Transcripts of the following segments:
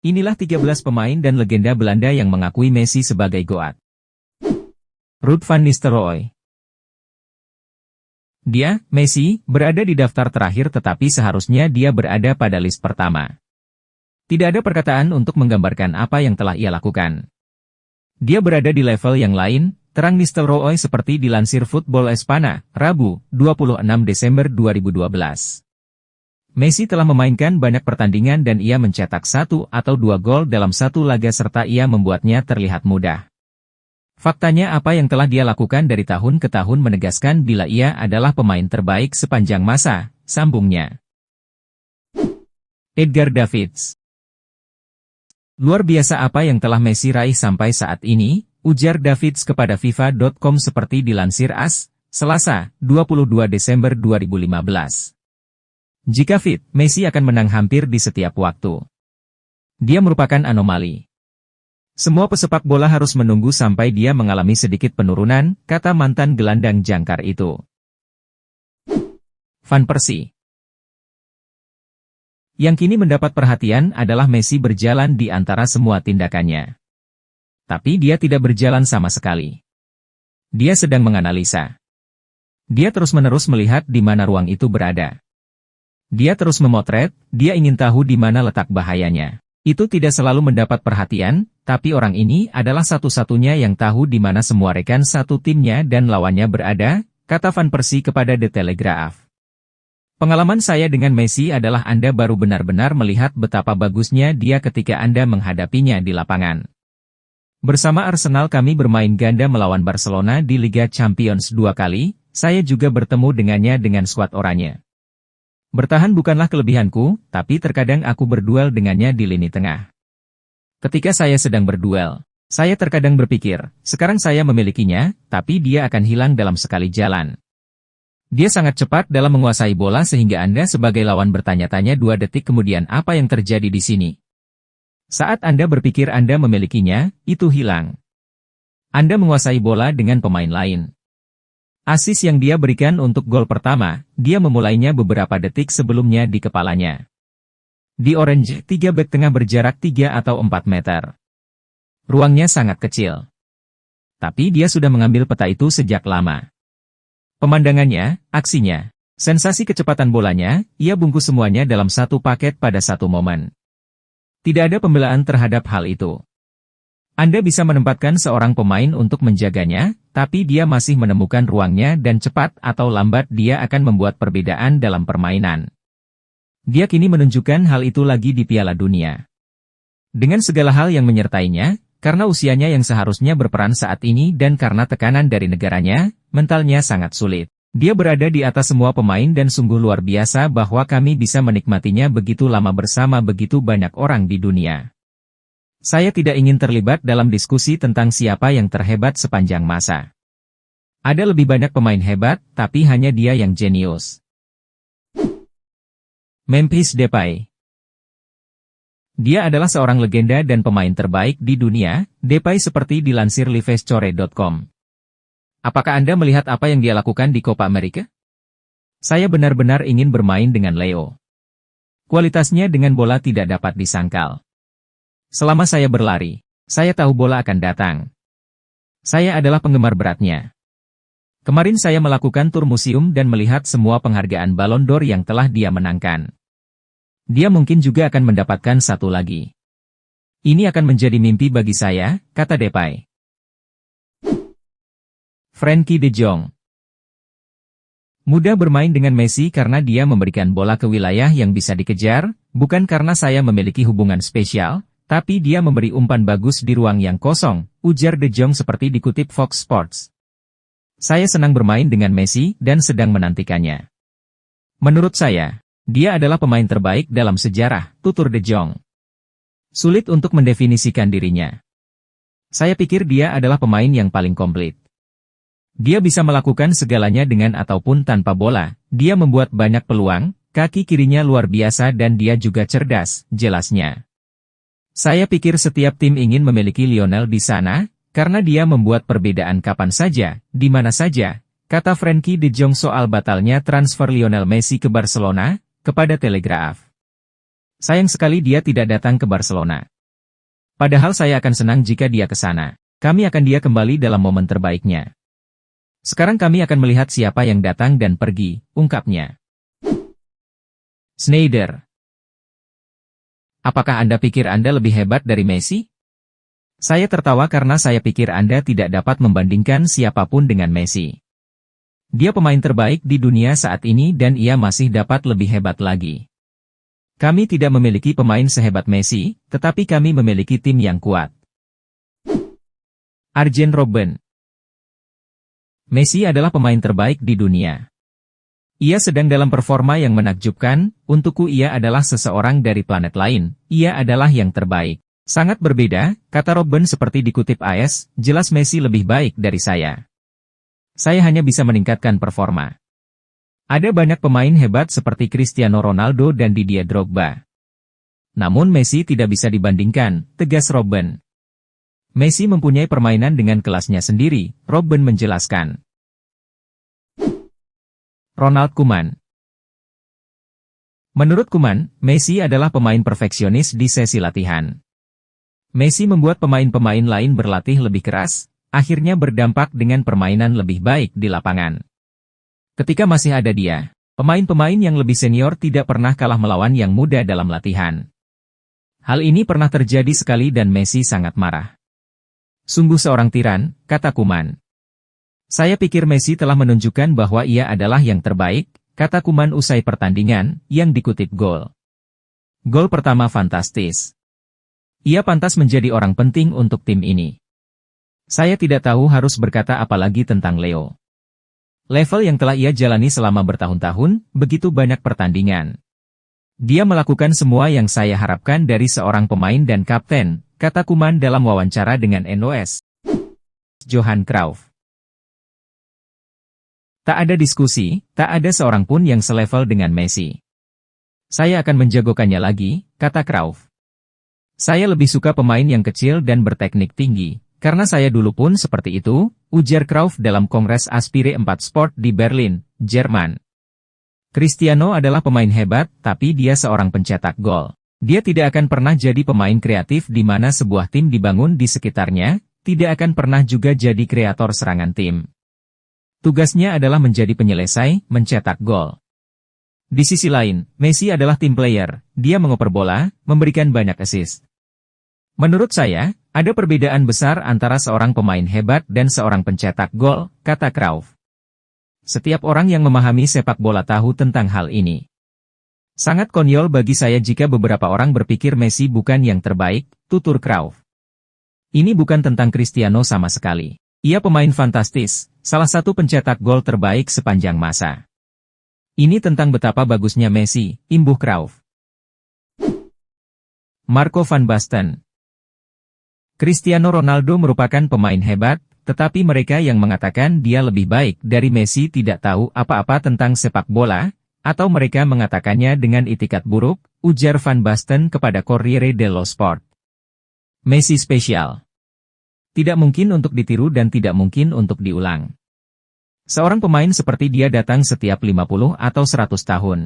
Inilah 13 pemain dan legenda Belanda yang mengakui Messi sebagai GOAT. Ruud van Nistelrooy. Dia, Messi, berada di daftar terakhir tetapi seharusnya dia berada pada list pertama. Tidak ada perkataan untuk menggambarkan apa yang telah ia lakukan. Dia berada di level yang lain, terang Nistelrooy seperti dilansir Football Espana, Rabu, 26 Desember 2012. Messi telah memainkan banyak pertandingan dan ia mencetak 1 atau 2 gol dalam satu laga serta ia membuatnya terlihat mudah. Faktanya apa yang telah dia lakukan dari tahun ke tahun menegaskan bila ia adalah pemain terbaik sepanjang masa, sambungnya. Edgar Davids. Luar biasa apa yang telah Messi raih sampai saat ini, ujar Davids kepada FIFA.com seperti dilansir AS, Selasa, 22 Desember 2015. Jika fit, Messi akan menang hampir di setiap waktu. Dia merupakan anomali. Semua pesepak bola harus menunggu sampai dia mengalami sedikit penurunan, kata mantan gelandang jangkar itu. Van Persie. Yang kini mendapat perhatian adalah Messi berjalan di antara semua tindakannya. Tapi dia tidak berjalan sama sekali. Dia sedang menganalisa. Dia terus-menerus melihat di mana ruang itu berada. Dia terus memotret, dia ingin tahu di mana letak bahayanya. Itu tidak selalu mendapat perhatian, tapi orang ini adalah satu-satunya yang tahu di mana semua rekan satu timnya dan lawannya berada, kata Van Persie kepada The Telegraph. Pengalaman saya dengan Messi adalah Anda baru benar-benar melihat betapa bagusnya dia ketika Anda menghadapinya di lapangan. Bersama Arsenal kami bermain ganda melawan Barcelona di Liga Champions 2 kali, saya juga bertemu dengannya dengan skuad oranye. Bertahan bukanlah kelebihanku, tapi terkadang aku berduel dengannya di lini tengah. Ketika saya sedang berduel, saya terkadang berpikir, sekarang saya memilikinya, tapi dia akan hilang dalam sekali jalan. Dia sangat cepat dalam menguasai bola sehingga Anda sebagai lawan bertanya-tanya 2 detik kemudian apa yang terjadi di sini. Saat Anda berpikir Anda memilikinya, itu hilang. Anda menguasai bola dengan pemain lain. Asis yang dia berikan untuk gol pertama, dia memulainya beberapa detik sebelumnya di kepalanya. Di Orange, 3 bek tengah berjarak 3 atau 4 meter. Ruangnya sangat kecil. Tapi dia sudah mengambil peta itu sejak lama. Pemandangannya, aksinya, sensasi kecepatan bolanya, ia bungkus semuanya dalam satu paket pada satu momen. Tidak ada pembelaan terhadap hal itu. Anda bisa menempatkan seorang pemain untuk menjaganya, tapi dia masih menemukan ruangnya dan cepat atau lambat dia akan membuat perbedaan dalam permainan. Dia kini menunjukkan hal itu lagi di Piala Dunia. Dengan segala hal yang menyertainya, karena usianya yang seharusnya berperan saat ini dan karena tekanan dari negaranya, mentalnya sangat sulit. Dia berada di atas semua pemain dan sungguh luar biasa bahwa kami bisa menikmatinya begitu lama bersama begitu banyak orang di dunia. Saya tidak ingin terlibat dalam diskusi tentang siapa yang terhebat sepanjang masa. Ada lebih banyak pemain hebat, tapi hanya dia yang jenius. Memphis Depay. Dia adalah seorang legenda dan pemain terbaik di dunia, Depay seperti dilansir livescore.com. Apakah Anda melihat apa yang dia lakukan di Copa America? Saya benar-benar ingin bermain dengan Leo. Kualitasnya dengan bola tidak dapat disangkal. Selama saya berlari, saya tahu bola akan datang. Saya adalah penggemar beratnya. Kemarin saya melakukan tur museum dan melihat semua penghargaan Ballon d'Or yang telah dia menangkan. Dia mungkin juga akan mendapatkan satu lagi. Ini akan menjadi mimpi bagi saya, kata Depay. Frenkie de Jong. Mudah bermain dengan Messi karena dia memberikan bola ke wilayah yang bisa dikejar, bukan karena saya memiliki hubungan spesial, tapi dia memberi umpan bagus di ruang yang kosong, ujar De Jong seperti dikutip Fox Sports. Saya senang bermain dengan Messi dan sedang menantikannya. Menurut saya, dia adalah pemain terbaik dalam sejarah, tutur De Jong. Sulit untuk mendefinisikan dirinya. Saya pikir dia adalah pemain yang paling komplit. Dia bisa melakukan segalanya dengan ataupun tanpa bola, dia membuat banyak peluang, kaki kirinya luar biasa dan dia juga cerdas, jelasnya. Saya pikir setiap tim ingin memiliki Lionel di sana, karena dia membuat perbedaan kapan saja, di mana saja, kata Frenkie de Jong soal batalnya transfer Lionel Messi ke Barcelona, kepada Telegraph. Sayang sekali dia tidak datang ke Barcelona. Padahal saya akan senang jika dia ke sana. Kami akan dia kembali dalam momen terbaiknya. Sekarang kami akan melihat siapa yang datang dan pergi, ungkapnya. Sneijder. Apakah Anda pikir Anda lebih hebat dari Messi? Saya tertawa karena saya pikir Anda tidak dapat membandingkan siapapun dengan Messi. Dia pemain terbaik di dunia saat ini dan ia masih dapat lebih hebat lagi. Kami tidak memiliki pemain sehebat Messi, tetapi kami memiliki tim yang kuat. Arjen Robben. Messi adalah pemain terbaik di dunia. Ia sedang dalam performa yang menakjubkan, untukku ia adalah seseorang dari planet lain, ia adalah yang terbaik. Sangat berbeda, kata Robben seperti dikutip AS, jelas Messi lebih baik dari saya. Saya hanya bisa meningkatkan performa. Ada banyak pemain hebat seperti Cristiano Ronaldo dan Didier Drogba. Namun Messi tidak bisa dibandingkan, tegas Robben. Messi mempunyai permainan dengan kelasnya sendiri, Robben menjelaskan. Ronald Koeman. Menurut Koeman, Messi adalah pemain perfeksionis di sesi latihan. Messi membuat pemain-pemain lain berlatih lebih keras, akhirnya berdampak dengan permainan lebih baik di lapangan. Ketika masih ada dia, pemain-pemain yang lebih senior tidak pernah kalah melawan yang muda dalam latihan. Hal ini pernah terjadi sekali dan Messi sangat marah. Sungguh seorang tiran, kata Koeman. Saya pikir Messi telah menunjukkan bahwa ia adalah yang terbaik, kata Koeman usai pertandingan, yang dikutip gol. Gol pertama fantastis. Ia pantas menjadi orang penting untuk tim ini. Saya tidak tahu harus berkata apa lagi tentang Leo. Level yang telah ia jalani selama bertahun-tahun, begitu banyak pertandingan. Dia melakukan semua yang saya harapkan dari seorang pemain dan kapten, kata Koeman dalam wawancara dengan NOS. Johan Cruyff. Tak ada diskusi, tak ada seorang pun yang selevel dengan Messi. Saya akan menjagokannya lagi, kata Cruyff. Saya lebih suka pemain yang kecil dan berteknik tinggi, karena saya dulu pun seperti itu, ujar Cruyff dalam Kongres Aspire 4 Sport di Berlin, Jerman. Cristiano adalah pemain hebat, tapi dia seorang pencetak gol. Dia tidak akan pernah jadi pemain kreatif di mana sebuah tim dibangun di sekitarnya, tidak akan pernah juga jadi kreator serangan tim. Tugasnya adalah menjadi penyelesai, mencetak gol. Di sisi lain, Messi adalah tim player, dia mengoper bola, memberikan banyak assist. Menurut saya, ada perbedaan besar antara seorang pemain hebat dan seorang pencetak gol, kata Cruyff. Setiap orang yang memahami sepak bola tahu tentang hal ini. Sangat konyol bagi saya jika beberapa orang berpikir Messi bukan yang terbaik, tutur Cruyff. Ini bukan tentang Cristiano sama sekali. Ia pemain fantastis, salah satu pencetak gol terbaik sepanjang masa. Ini tentang betapa bagusnya Messi, imbuh Cruyff. Marco van Basten. Cristiano Ronaldo merupakan pemain hebat, tetapi mereka yang mengatakan dia lebih baik dari Messi tidak tahu apa-apa tentang sepak bola, atau mereka mengatakannya dengan itikat buruk, ujar Van Basten kepada Corriere dello Sport. Messi spesial. Tidak mungkin untuk ditiru dan tidak mungkin untuk diulang. Seorang pemain seperti dia datang setiap 50 atau 100 tahun.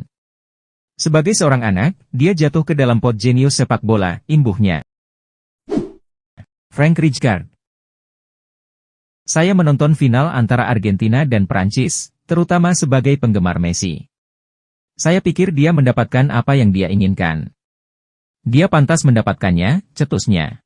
Sebagai seorang anak, dia jatuh ke dalam pot jenius sepak bola, imbuhnya. Frank Rijkaard. Saya menonton final antara Argentina dan Prancis, terutama sebagai penggemar Messi. Saya pikir dia mendapatkan apa yang dia inginkan. Dia pantas mendapatkannya, cetusnya.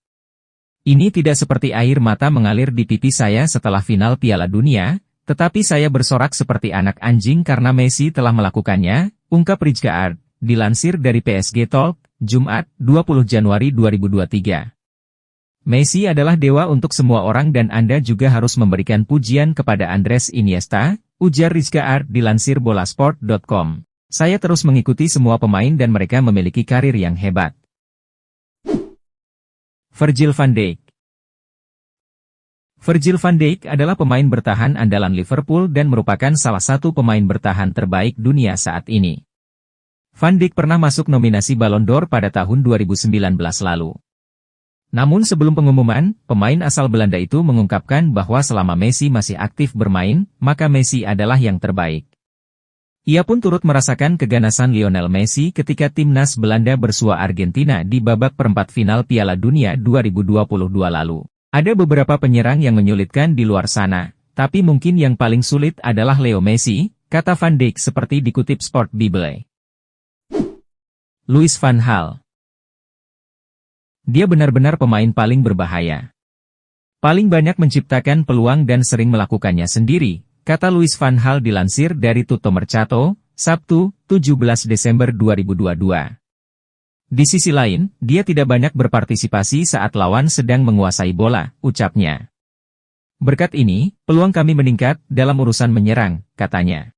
Ini tidak seperti air mata mengalir di pipi saya setelah final Piala Dunia, tetapi saya bersorak seperti anak anjing karena Messi telah melakukannya, ungkap Rijkaard, dilansir dari PSG Talk, Jumat, 20 Januari 2023. Messi adalah dewa untuk semua orang dan Anda juga harus memberikan pujian kepada Andres Iniesta, ujar Rijkaard dilansir bolasport.com. Saya terus mengikuti semua pemain dan mereka memiliki karir yang hebat. Virgil van Dijk. Virgil van Dijk adalah pemain bertahan andalan Liverpool dan merupakan salah satu pemain bertahan terbaik dunia saat ini. Van Dijk pernah masuk nominasi Ballon d'Or pada tahun 2019 lalu. Namun sebelum pengumuman, pemain asal Belanda itu mengungkapkan bahwa selama Messi masih aktif bermain, maka Messi adalah yang terbaik. Ia pun turut merasakan keganasan Lionel Messi ketika timnas Belanda bersua Argentina di babak perempat final Piala Dunia 2022 lalu. Ada beberapa penyerang yang menyulitkan di luar sana, tapi mungkin yang paling sulit adalah Leo Messi, kata Van Dijk seperti dikutip Sport Bible. Louis van Gaal. Dia benar-benar pemain paling berbahaya. Paling banyak menciptakan peluang dan sering melakukannya sendiri, kata Louis van Gaal dilansir dari Tutto Mercato, Sabtu, 17 Desember 2022. Di sisi lain, dia tidak banyak berpartisipasi saat lawan sedang menguasai bola, ucapnya. Berkat ini, peluang kami meningkat dalam urusan menyerang, katanya.